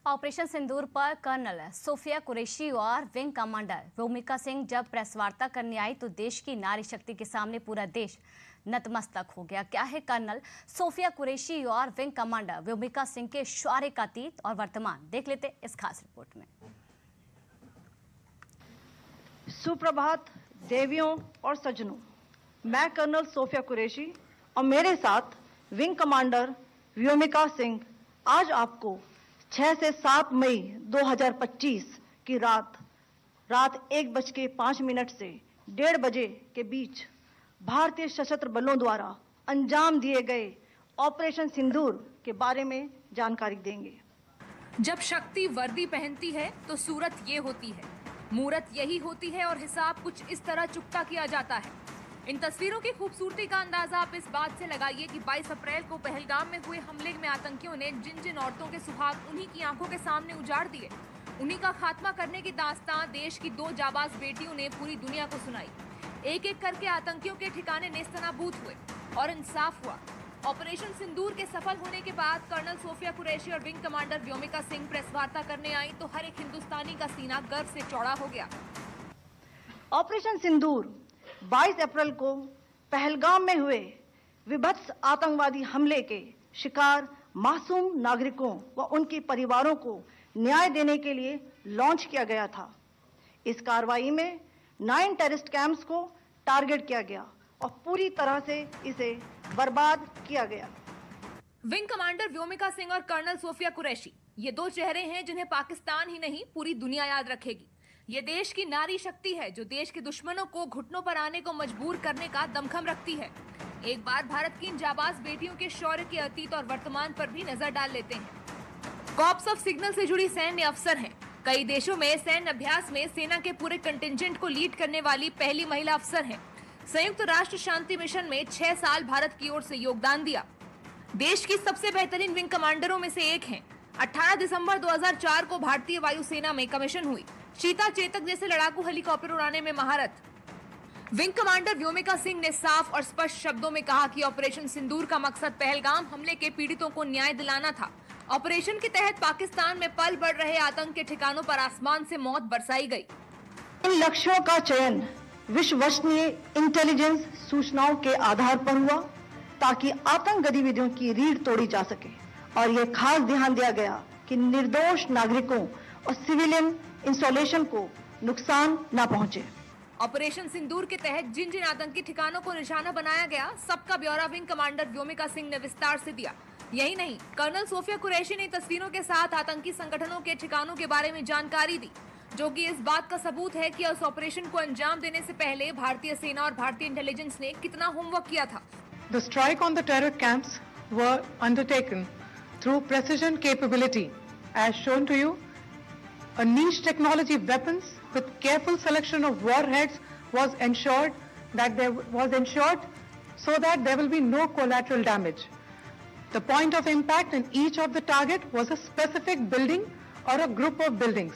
Operation सिंदूर पर colonel Sophia Qureshi और wing commander Vyomika Singh जब प्रेस वार्ता करने आई तो देश की नारी शक्ति के सामने पूरा देश नतमस्तक हो गया। क्या है कर्नल सोफिया कुरैशी और विंग कमांडर व्योमिका सिंह के शौर्य का अतीत और वर्तमान, देख लेते इस खास रिपोर्ट में। सुप्रभात देवियों और सज्जनों, मैं कर्नल सोफिया कुरैशी और मेरे साथ विंग कमांडर व्योमिका सिंह आज आपको 6 से 7 मई 2025 की रात 1:05 से 1:30 बजे के बीच भारतीय सशस्त्र बलों द्वारा अंजाम दिए गए ऑपरेशन सिंदूर के बारे में जानकारी देंगे। जब शक्ति वर्दी पहनती है तो सूरत ये होती है, मूरत यही होती है और हिसाब कुछ इस तरह चुकता किया जाता है। इन तस्वीरों की खूबसूरती का अंदाजा आप इस बात से लगाइए कि 22 अप्रैल को पहलगाम में हुए हमले में आतंकियों ने जिन जिन औरतों के सुहाग उन्हीं की आंखों के सामने उजाड़ दिए, उन्हीं का खात्मा करने की दास्तां देश की 2 जाबाज बेटियों ने पूरी दुनिया को सुनाई। एक एक करके आतंकियों के ठिकाने नेस्तनाबूद हुए और इंसाफ हुआ। ऑपरेशन सिंदूर के सफल होने के बाद कर्नल सोफिया कुरैशी और wing commander Vyomika Singh press वार्ता करने आई तो हर एक हिंदुस्तानी का सीना गर्व से चौड़ा हो गया। ऑपरेशन सिंदूर 22 अप्रैल को पहलगाम में हुए विभत्स आतंकवादी हमले के शिकार मासूम नागरिकों व उनके परिवारों को न्याय देने के लिए लॉन्च किया गया था। इस कार्रवाई में 9 टेररिस्ट कैंप्स को टारगेट किया गया और पूरी तरह से इसे बर्बाद किया गया। विंग कमांडर व्योमिका सिंह और कर्नल सोफिया कुरैशी ये 2 चेहरे हैं जिन्हें पाकिस्तान ही नहीं पूरी दुनिया याद रखेगी। ये देश की नारी शक्ति है जो देश के दुश्मनों को घुटनों पर आने को मजबूर करने का दमखम रखती है। एक बार भारत की इन जाबाज बेटियों के शौर्य के अतीत और वर्तमान पर भी नजर डाल लेते हैं। कॉर्प्स ऑफ सिग्नल से जुड़ी सैन्य अफसर हैं। कई देशों में सैन्य अभ्यास में सेना के पूरे कंटिंजेंट को लीड करने वाली पहली महिला अफसर हैं। संयुक्त राष्ट्र शांति मिशन में 6 साल भारत की ओर से योगदान दिया। देश की सबसे बेहतरीन विंग कमांडरों में से एक हैं। 18 दिसंबर 2004 को भारतीय वायुसेना में कमीशन हुई। चीता चेतक जैसे लड़ाकू हेलीकॉप्टर उड़ाने में महारत। विंग कमांडर व्योमिका सिंह ने साफ और स्पष्ट शब्दों में कहा कि ऑपरेशन सिंदूर का मकसद पहलगाम हमले के पीड़ितों को न्याय दिलाना था। ऑपरेशन के तहत पाकिस्तान में पल बढ़ रहे आतंक के ठिकानों पर आसमान से मौत बरसाई गई। इन लक्ष्यों का चयन विश्वसनीय इंटेलिजेंस सूचनाओं के आधार पर हुआ ताकि आतंक गतिविधियों की रीढ़ तोड़ी जा सके और यह खास ध्यान दिया गया कि निर्दोष नागरिकों और सिविलियन इंस्टॉलेशन को नुकसान न पहुंचे। ऑपरेशन सिंदूर के तहत जिन जिन आतंकी ठिकानों को निशाना बनाया गया सबका ब्यौरा विंग कमांडर व्योमिका सिंह ने विस्तार से दिया। यही नहीं, कर्नल सोफिया कुरैशी ने तस्वीरों के साथ आतंकी संगठनों के ठिकानों के बारे में जानकारी दी, जो कि इस बात का सबूत है कि उस ऑपरेशन को अंजाम देने से पहले भारतीय सेना और भारतीय इंटेलिजेंस ने कितना होमवर्क किया था। The strike on the terror camps were undertaken through precision capability, as shown to you. A niche technology weapons with careful selection of warheads was ensured so that there will be no collateral damage. The point of impact in each of the target was a specific building or a group of buildings.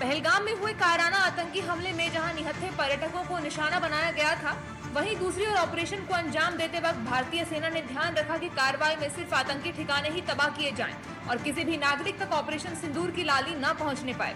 Pahalgam में हुए कायराना आतंकी हमले में जहां निहत्थे पर्यटकों को निशाना बनाया गया था, वहीं दूसरी ओर ऑपरेशन को अंजाम देते वक्त भारतीय सेना ने ध्यान रखा कि कार्रवाई में सिर्फ आतंकी ठिकाने ही तबाह किए जाएं और किसी भी नागरिक तक ऑपरेशन सिंदूर की लाली न पहुंचने पाए।